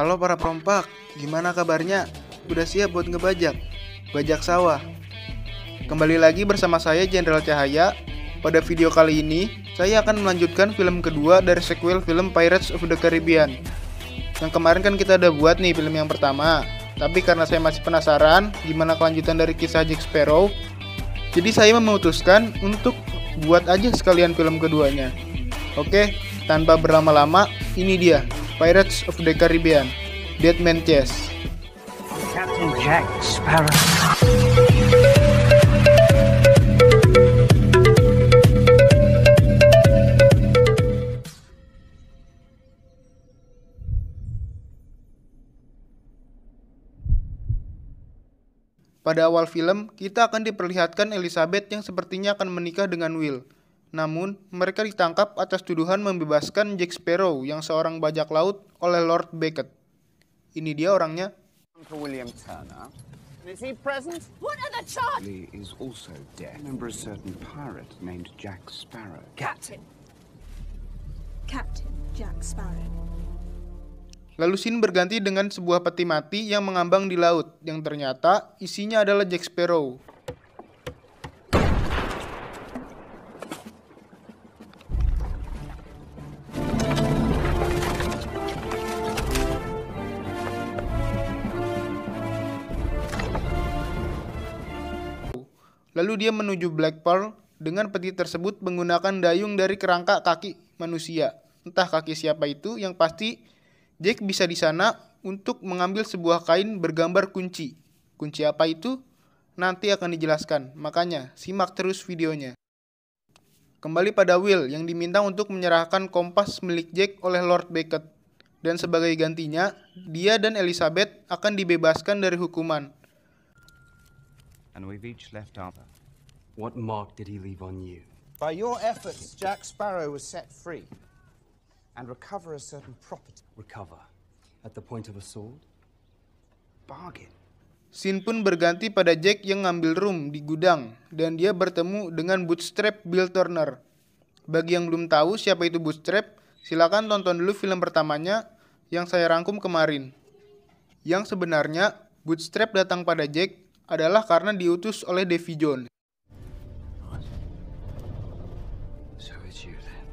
Halo para perompak, gimana kabarnya? Udah siap buat ngebajak? Bajak sawah. Kembali lagi bersama saya Jenderal Cahaya. Pada video kali ini, saya akan melanjutkan film kedua dari sequel film Pirates of the Caribbean. Yang kemarin kan kita udah buat nih film yang pertama. Tapi karena saya masih penasaran gimana kelanjutan dari kisah Jack Sparrow, jadi saya memutuskan untuk buat aja sekalian film keduanya. Oke, tanpa berlama-lama, ini dia Pirates of the Caribbean, Dead Man's Chest. Captain Jack Sparrow. Pada awal film, kita akan diperlihatkan Elizabeth yang sepertinya akan menikah dengan Will. Namun, mereka ditangkap atas tuduhan membebaskan Jack Sparrow yang seorang bajak laut oleh Lord Beckett. Ini dia orangnya. Uncle William Turner. Is he present? What are the charges? Lee is also dead. Remember a certain pirate named Jack Sparrow? Captain Jack Sparrow. Lalu scene berganti dengan sebuah peti mati yang mengambang di laut, yang ternyata isinya adalah Jack Sparrow. Lalu dia menuju Black Pearl dengan peti tersebut menggunakan dayung dari kerangka kaki manusia. Entah kaki siapa itu, yang pasti Jack bisa di sana untuk mengambil sebuah kain bergambar kunci. Kunci apa itu? Nanti akan dijelaskan, makanya simak terus videonya. Kembali pada Will yang diminta untuk menyerahkan kompas milik Jack oleh Lord Beckett. Dan sebagai gantinya, dia dan Elizabeth akan dibebaskan dari hukuman. And we've each left our... What mark did he leave on you? By your efforts, Jack Sparrow was set free and recover a certain property. Recover? At the point of a sword? Bargain. Scene pun berganti pada Jack yang ngambil room di gudang dan dia bertemu dengan Bootstrap Bill Turner. Bagi yang belum tahu siapa itu Bootstrap, silakan tonton dulu film pertamanya yang saya rangkum kemarin. Yang sebenarnya Bootstrap datang pada Jack adalah karena diutus oleh Davy Jones. So it's you then.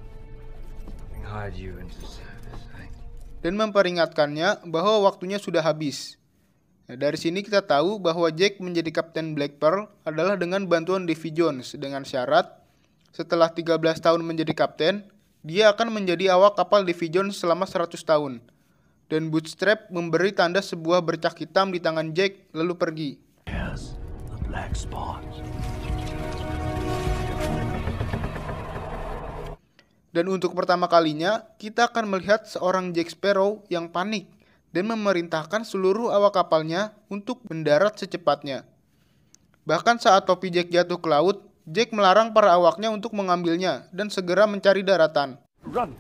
Having hired you into service, eh? Dan memperingatkannya bahwa waktunya sudah habis. Nah, dari sini kita tahu bahwa Jack menjadi Kapten Black Pearl adalah dengan bantuan Davy Jones dengan syarat setelah 13 tahun menjadi kapten, dia akan menjadi awak kapal Davy Jones selama 100 tahun. Dan Bootstrap memberi tanda sebuah bercak hitam di tangan Jack lalu pergi. Yes, the black spot. Dan untuk pertama kalinya, kita akan melihat seorang Jack Sparrow yang panik dan memerintahkan seluruh awak kapalnya untuk mendarat secepatnya. Bahkan saat topi Jack jatuh ke laut, Jack melarang para awaknya untuk mengambilnya dan segera mencari daratan. Run!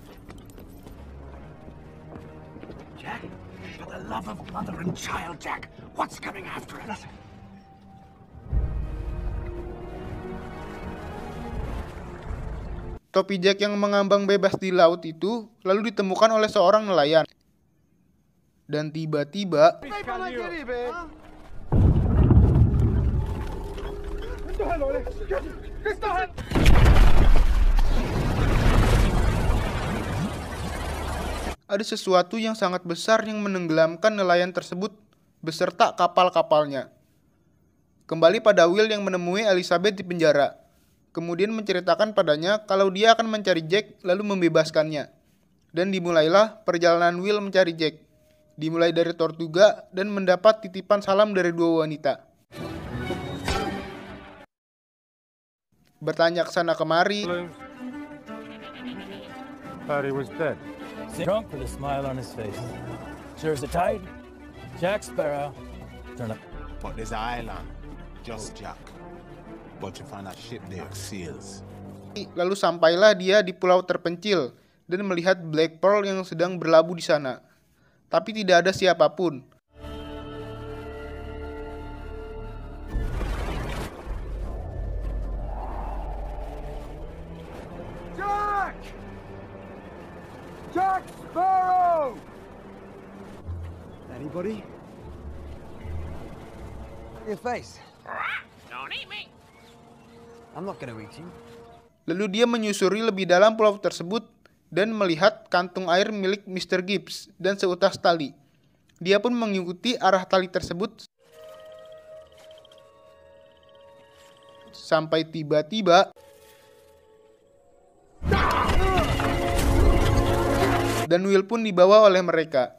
Jack, for the love of mother and child, Jack, what's coming after us? Topi Jack yang mengambang bebas di laut itu lalu ditemukan oleh seorang nelayan. Dan tiba-tiba ada sesuatu yang sangat besar yang menenggelamkan nelayan tersebut beserta kapal-kapalnya. Kembali pada Will yang menemui Elizabeth di penjara. Kemudian menceritakan padanya kalau dia akan mencari Jack lalu membebaskannya. Dan dimulailah perjalanan Will mencari Jack. Dimulai dari Tortuga dan mendapat titipan salam dari dua wanita. Bertanya ke sana kemari. Thought he was dead. Drunk with a smile on his face. Sure as a tide. Jack Sparrow. Turn up. But there's an island, just Jack. But you find a ship there, seals. Lalu sampailah dia di pulau terpencil dan melihat Black Pearl yang sedang berlabuh di sana. Tapi tidak ada siapapun. Jack Sparrow! Anybody? Your face. Don't eat me. I'm not gonna eat you. Lalu dia menyusuri lebih dalam pulau tersebut dan melihat kantung air milik Mr. Gibbs dan seutas tali. Dia pun mengikuti arah tali tersebut sampai tiba-tiba dan Will pun dibawa oleh mereka.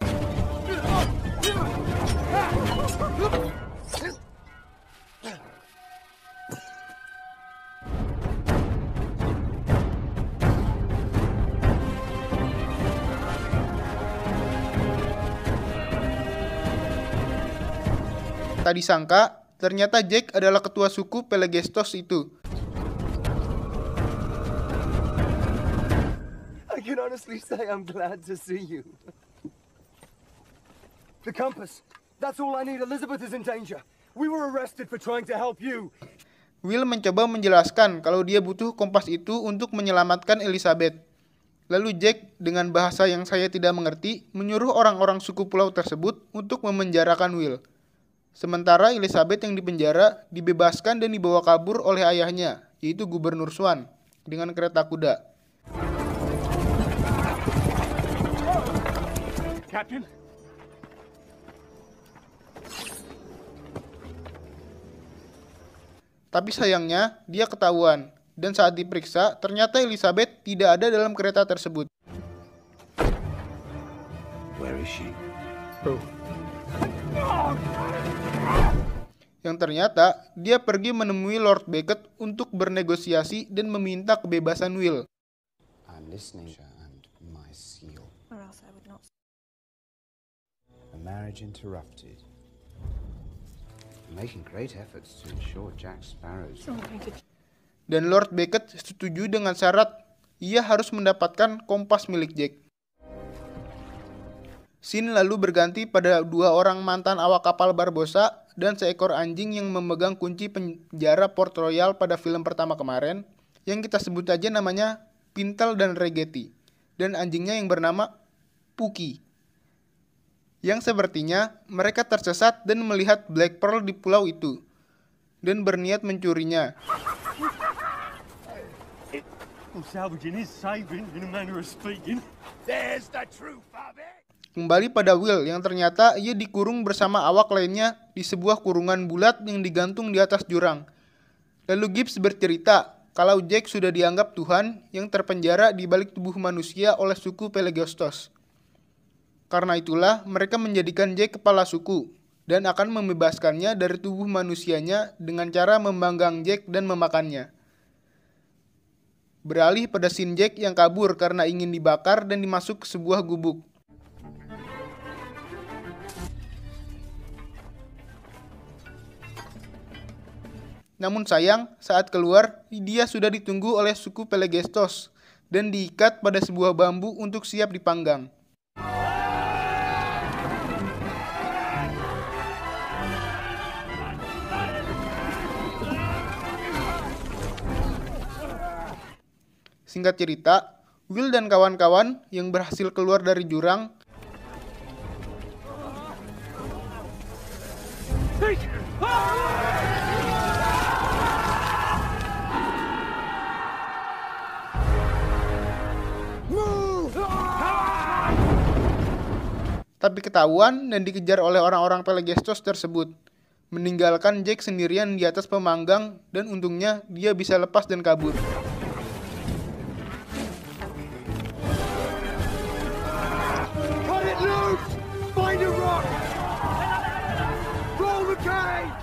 Tak disangka, ternyata Jack adalah ketua suku Pelegestos itu. I can honestly say I'm glad to see you. The compass. That's all I need. Elizabeth is in danger. We were arrested for trying to help you. Will mencoba menjelaskan kalau dia butuh kompas itu untuk menyelamatkan Elizabeth. Lalu Jack dengan bahasa yang saya tidak mengerti menyuruh orang-orang suku pulau tersebut untuk memenjarakan Will. Sementara Elizabeth yang dipenjara dibebaskan dan dibawa kabur oleh ayahnya, yaitu Gubernur Swan, dengan kereta kuda. Captain? Tapi sayangnya, dia ketahuan, dan saat diperiksa, ternyata Elizabeth tidak ada dalam kereta tersebut. Where is she? Yang ternyata, dia pergi menemui Lord Beckett untuk bernegosiasi dan meminta kebebasan Will. I'm listening and my seal. Or else I would not. A marriage interrupted. Making great efforts to ensure Jack Sparrow's Dan Lord Beckett setuju dengan syarat ia harus mendapatkan kompas milik Jack. Scene lalu berganti pada dua orang mantan awak kapal Barbossa dan seekor anjing yang memegang kunci penjara Port Royal pada film pertama kemarin, yang kita sebut aja namanya Pintel dan Raggedy, dan anjingnya yang bernama Pookie. Yang sepertinya mereka tersesat dan melihat Black Pearl di pulau itu, dan berniat mencurinya. Salvaging is saving, in a manner of speaking. There's the truth of it. Kembali pada Will yang ternyata ia dikurung bersama awak lainnya di sebuah kurungan bulat yang digantung di atas jurang. Lalu Gibbs bercerita kalau Jack sudah dianggap Tuhan yang terpenjara di balik tubuh manusia oleh suku Pelegestos. Karena itulah mereka menjadikan Jack kepala suku dan akan membebaskannya dari tubuh manusianya dengan cara memanggang Jack dan memakannya. Beralih pada scene Jack yang kabur karena ingin dibakar dan dimasuk ke sebuah gubuk. Namun sayang, saat keluar, dia sudah ditunggu oleh suku Pelegestos dan diikat pada sebuah bambu untuk siap dipanggang. Singkat cerita, Will dan kawan-kawan yang berhasil keluar dari jurang tapi ketahuan dan dikejar oleh orang-orang Pelegestos tersebut, meninggalkan Jack sendirian di atas pemanggang, dan untungnya dia bisa lepas dan kabur. Cut it loose! Find a rock! Roll the cage!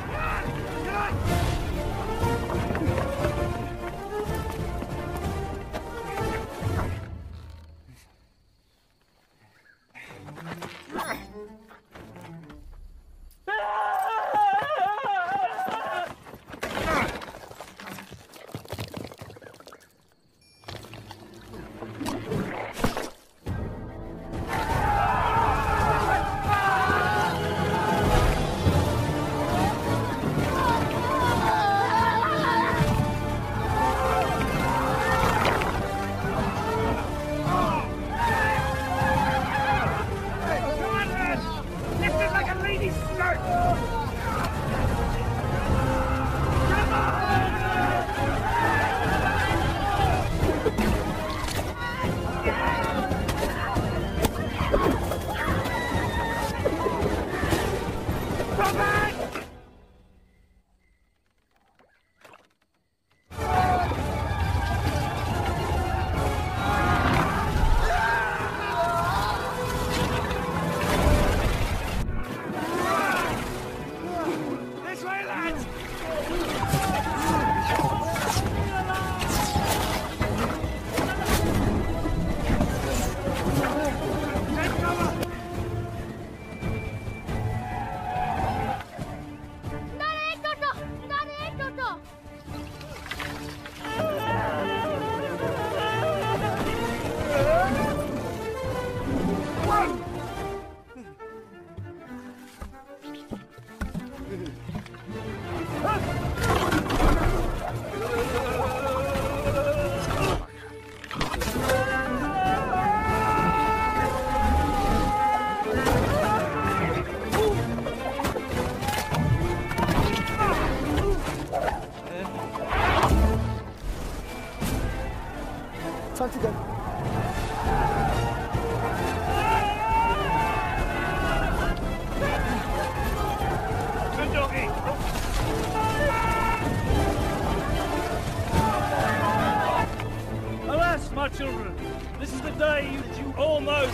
Someday, you almost...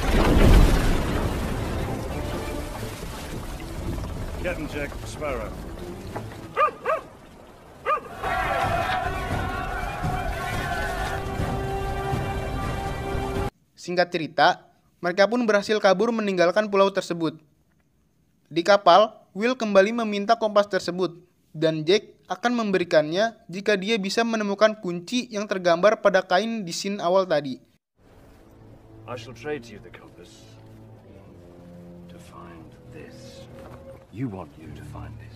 Captain Jack Sparrow. Singkat cerita, mereka pun berhasil kabur meninggalkan pulau tersebut. Di kapal, Will kembali meminta kompas tersebut, dan Jack akan memberikannya jika dia bisa menemukan kunci yang tergambar pada kain di scene awal tadi. I shall trade you the compass to find this. You want you to find this.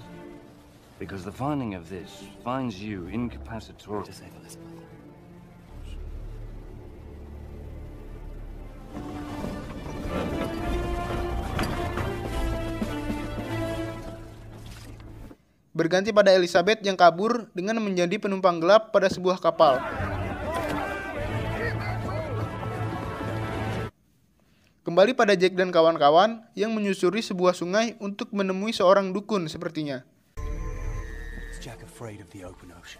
Because the finding of this finds you incapacitated to save Elizabeth. Berganti pada Elizabeth yang kabur dengan menjadi penumpang gelap pada sebuah kapal. Kembali pada Jack dan kawan-kawan yang menyusuri sebuah sungai untuk menemui seorang dukun sepertinya. Is Jack afraid of the open ocean?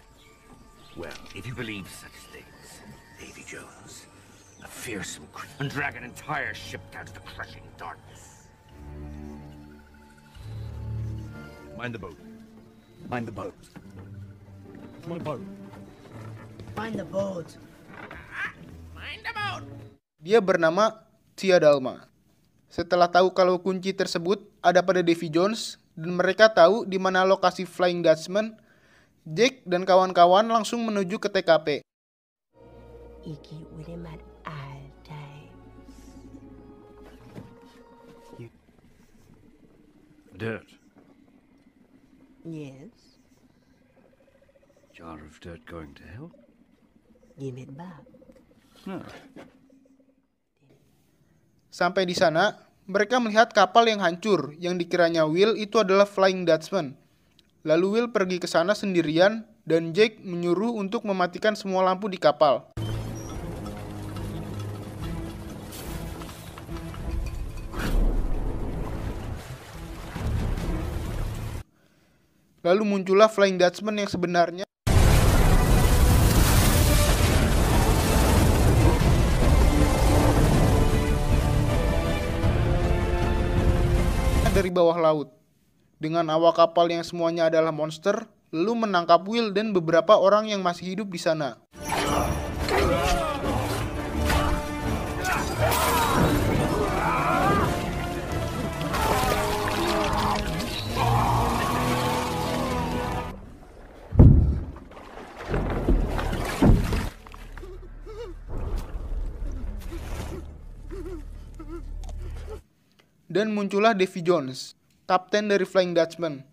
Well, if you believe such things, Davy Jones, a fearsome creature, and drag an entire ship down to the crushing darkness. Mind the boat. Mind the boat. My boat. Find the boat. Dia bernama Tia Dalma. Setelah tahu kalau kunci tersebut ada pada Davy Jones dan mereka tahu di mana lokasi Flying Dutchman, Jack dan kawan-kawan langsung menuju ke TKP. Iki with him at all times. Dirt. Yes, Jar of dirt going to hell? give it back. No. Sampai di sana, mereka melihat kapal yang hancur yang dikiranya Will itu adalah Flying Dutchman. Lalu Will pergi ke sana sendirian dan Jack menyuruh untuk mematikan semua lampu di kapal. Lalu muncullah Flying Dutchman yang sebenarnya dari bawah laut. Dengan awak kapal yang semuanya adalah monster, lalu menangkap Will dan beberapa orang yang masih hidup di sana. Dan muncullah Davy Jones, kapten dari Flying Dutchman,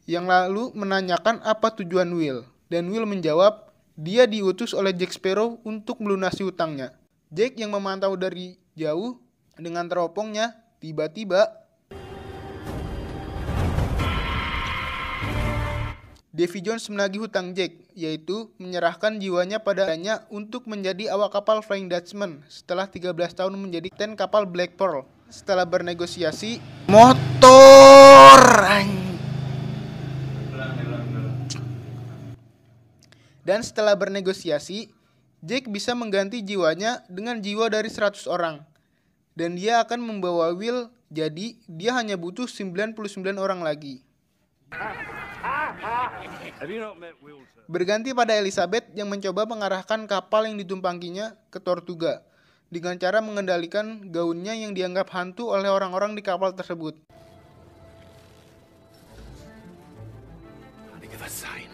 yang lalu menanyakan apa tujuan Will. Dan Will menjawab, dia diutus oleh Jack Sparrow untuk melunasi hutangnya. Jack yang memantau dari jauh dengan teropongnya, tiba-tiba Davy Jones menagih hutang Jack, yaitu menyerahkan jiwanya padanya untuk menjadi awak kapal Flying Dutchman setelah 13 tahun menjadi kapten kapal Black Pearl. Setelah bernegosiasi, dan setelah bernegosiasi, Jack bisa mengganti jiwanya dengan jiwa dari 100 orang. Dan dia akan membawa Will, jadi dia hanya butuh 99 orang lagi. Berganti pada Elizabeth yang mencoba mengarahkan kapal yang ditumpanginya ke Tortuga dengan cara mengendalikan gaunnya yang dianggap hantu oleh orang-orang di kapal tersebut. Give a sign.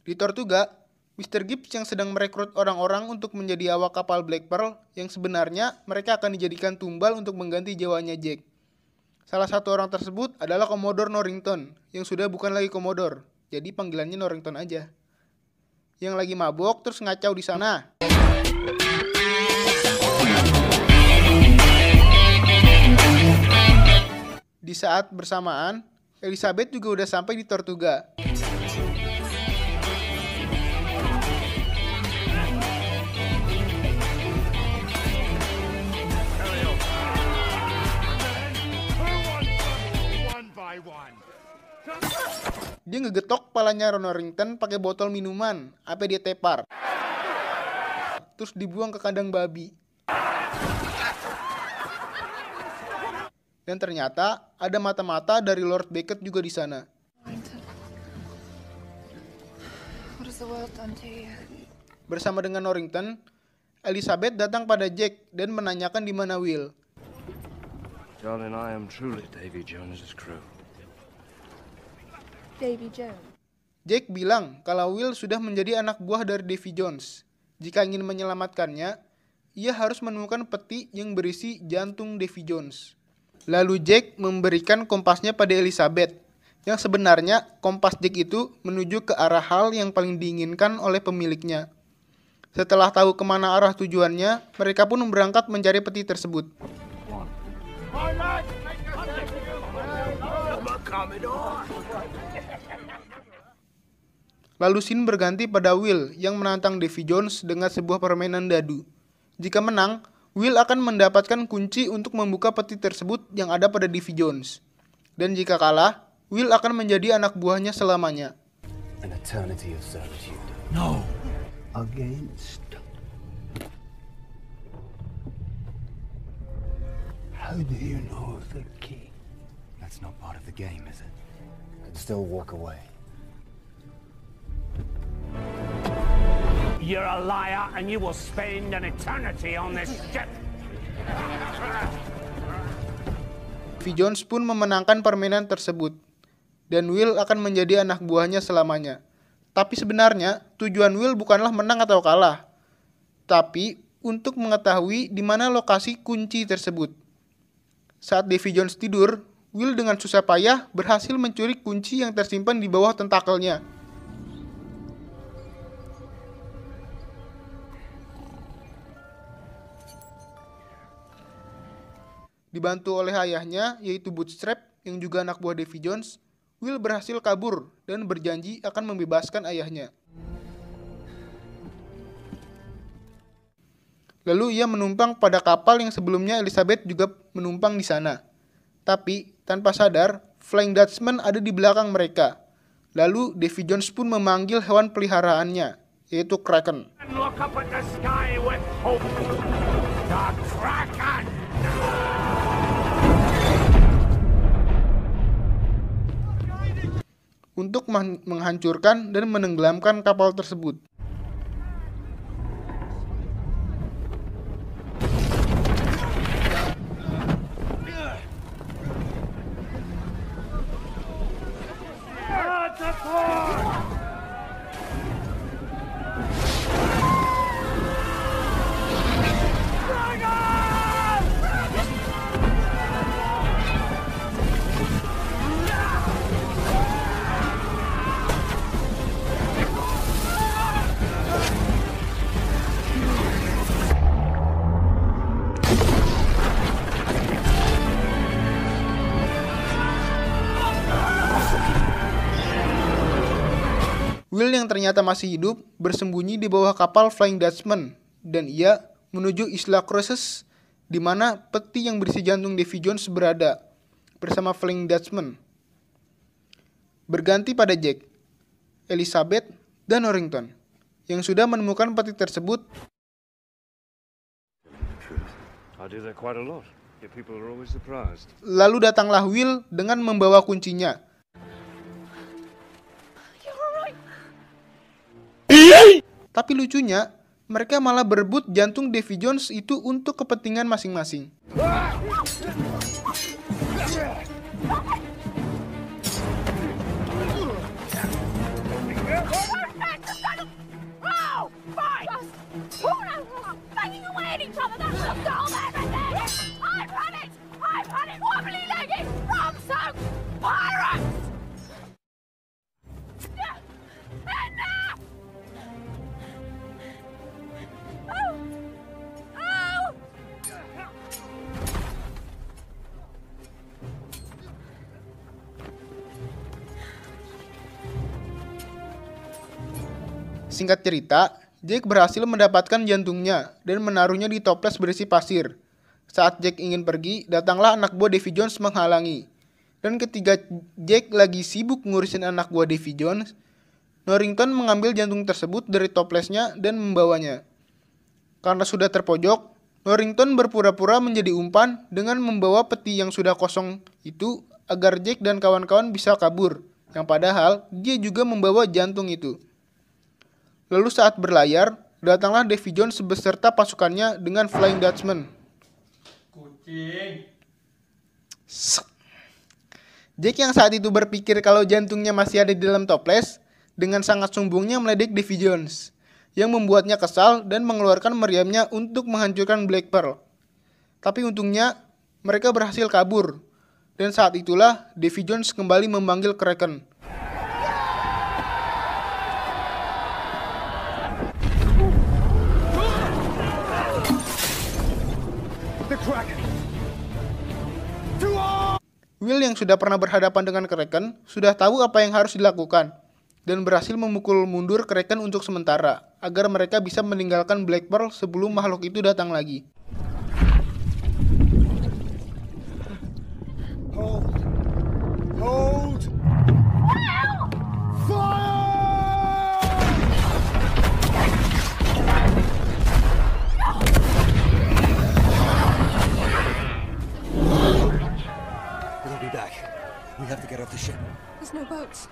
Di Tortuga, Mr. Gibbs yang sedang merekrut orang-orang untuk menjadi awak kapal Black Pearl yang sebenarnya mereka akan dijadikan tumbal untuk mengganti jiwanya Jack. Salah satu orang tersebut adalah Commodore Norrington, yang sudah bukan lagi Commodore, jadi panggilannya Norrington aja. Yang lagi mabok terus ngacau di sana. Di saat bersamaan, Elizabeth juga udah sampai di Tortuga. Dia ngegetok kepalanya Ron Norrington pakai botol minuman, sampai dia tepar. Terus dibuang ke kandang babi. Dan ternyata ada mata-mata dari Lord Beckett juga di sana. What has the world done to you? Bersama dengan Norrington, Elizabeth datang pada Jack dan menanyakan di mana Will. Darling, I am truly Davy Jones's crew. Davy Jones. Jack bilang kalau Will sudah menjadi anak buah dari Davy Jones. Jika ingin menyelamatkannya, ia harus menemukan peti yang berisi jantung Davy Jones. Lalu Jack memberikan kompasnya pada Elizabeth, yang sebenarnya kompas Jack itu menuju ke arah hal yang paling diinginkan oleh pemiliknya. Setelah tahu kemana arah tujuannya, mereka pun berangkat mencari peti tersebut. Lalu scene berganti pada Will yang menantang Davy Jones dengan sebuah permainan dadu. Jika menang, Will akan mendapatkan kunci untuk membuka peti tersebut yang ada pada Davy Jones. Dan jika kalah, Will akan menjadi anak buahnya selamanya. An eternity of servitude. No. Against. How do you know the key? That's not part of the game, is it? Could still walk away. You're a liar, and you will spend an eternity on this ship. Davy Jones pun memenangkan permainan tersebut, dan Will akan menjadi anak buahnya selamanya. Tapi sebenarnya tujuan Will bukanlah menang atau kalah, tapi untuk mengetahui di mana lokasi kunci tersebut. Saat Davy Jones tidur, Will dengan susah payah berhasil mencuri kunci yang tersimpan di bawah tentakelnya. Dibantu oleh ayahnya, yaitu Bootstrap, yang juga anak buah Davy Jones, Will berhasil kabur dan berjanji akan membebaskan ayahnya. Lalu ia menumpang pada kapal yang sebelumnya Elizabeth juga menumpang di sana. Tapi, tanpa sadar, Flying Dutchman ada di belakang mereka. Lalu, Davy Jones pun memanggil hewan peliharaannya, yaitu Kraken. Look up at the sky with hope. The Kraken! Untuk menghancurkan dan menenggelamkan kapal tersebut. Will yang ternyata masih hidup bersembunyi di bawah kapal Flying Dutchman dan ia menuju Isla Cruces di mana peti yang berisi jantung Davy Jones berada bersama Flying Dutchman. Berganti pada Jack, Elizabeth, dan Norrington yang sudah menemukan peti tersebut. Lalu datanglah Will dengan membawa kuncinya. Tapi lucunya, mereka malah berebut jantung Davy Jones itu untuk kepentingan masing-masing. Singkat cerita, Jack berhasil mendapatkan jantungnya dan menaruhnya di toples berisi pasir. Saat Jack ingin pergi, datanglah anak buah Davy Jones menghalangi. Dan ketika Jack lagi sibuk ngurusin anak buah Davy Jones, Norrington mengambil jantung tersebut dari toplesnya dan membawanya. Karena sudah terpojok, Norrington berpura-pura menjadi umpan dengan membawa peti yang sudah kosong itu agar Jack dan kawan-kawan bisa kabur, yang padahal dia juga membawa jantung itu. Lalu saat berlayar, datanglah Davy Jones beserta pasukannya dengan Flying Dutchman. Kucing. Jack yang saat itu berpikir kalau jantungnya masih ada di dalam toples, dengan sangat sombongnya meledek Davy Jones, yang membuatnya kesal dan mengeluarkan meriamnya untuk menghancurkan Black Pearl. Tapi untungnya, mereka berhasil kabur, dan saat itulah Davy Jones kembali memanggil Kraken. Will yang sudah pernah berhadapan dengan Kraken sudah tahu apa yang harus dilakukan dan berhasil memukul mundur Kraken untuk sementara agar mereka bisa meninggalkan Black Pearl sebelum makhluk itu datang lagi. Hold! We'll be back. We have to get off the ship. There's no boats.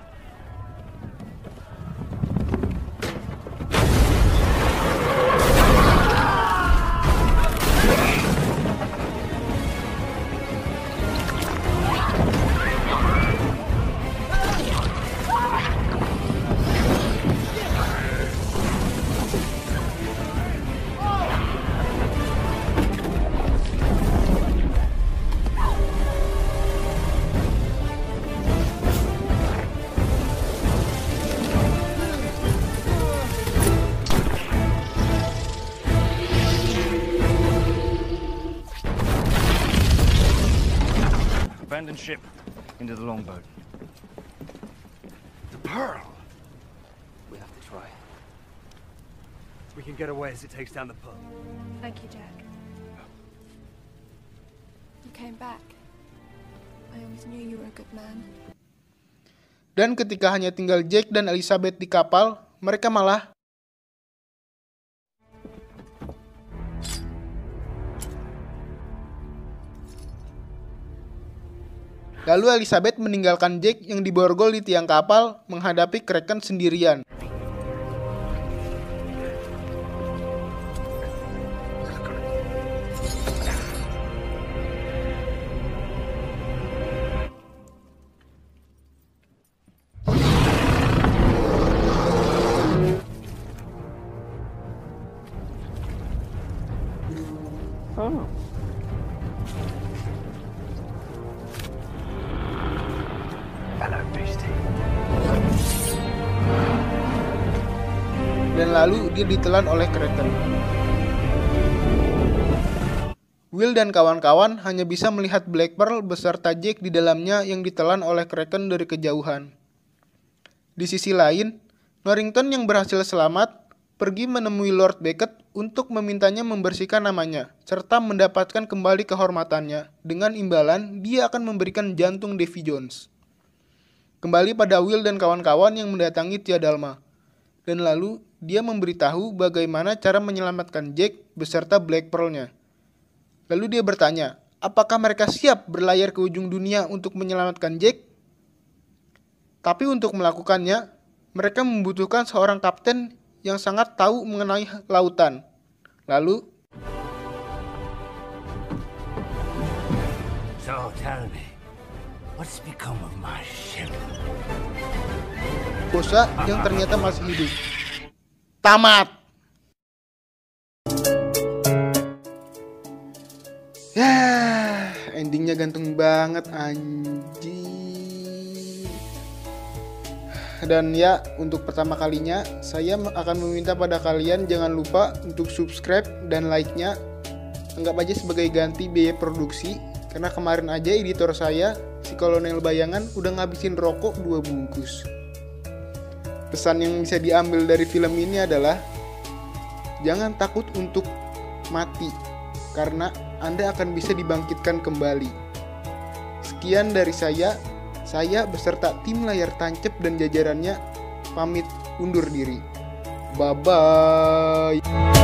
Abandon ship. Into the longboat. The Pearl! We have to try. We can get away as it takes down the pub. Thank you, Jack. You came back. I always knew you were a good man. Dan ketika hanya tinggal Jack dan Elizabeth di kapal, mereka malah Lalu Elizabeth meninggalkan Jack yang diborgol di tiang kapal menghadapi Kraken sendirian. Dan lalu dia ditelan oleh Kraken. Will dan kawan-kawan hanya bisa melihat Black Pearl beserta Jack di dalamnya yang ditelan oleh Kraken dari kejauhan. Di sisi lain, Norrington yang berhasil selamat pergi menemui Lord Beckett untuk memintanya membersihkan namanya serta mendapatkan kembali kehormatannya. Dengan imbalan, dia akan memberikan jantung Davy Jones. Kembali pada Will dan kawan-kawan yang mendatangi Tia Dalma. Dan lalu dia memberitahu bagaimana cara menyelamatkan Jack beserta Black Pearl-nya. Lalu dia bertanya, apakah mereka siap berlayar ke ujung dunia untuk menyelamatkan Jack? Tapi untuk melakukannya, mereka membutuhkan seorang kapten yang sangat tahu mengenai lautan. Lalu, So tell me, what's become of my ship? Kosa yang ternyata masih hidup. Tamat. Ya, endingnya ganteng banget anjing. Dan ya, untuk pertama kalinya saya akan meminta pada kalian jangan lupa untuk subscribe dan like-nya. Anggap aja sebagai ganti biaya produksi. Karena kemarin aja editor saya, si Kolonel Bayangan, udah ngabisin rokok 2 bungkus. Pesan yang bisa diambil dari film ini adalah jangan takut untuk mati, karena Anda akan bisa dibangkitkan kembali. Sekian dari saya beserta tim layar tancap dan jajarannya pamit undur diri. Bye-bye.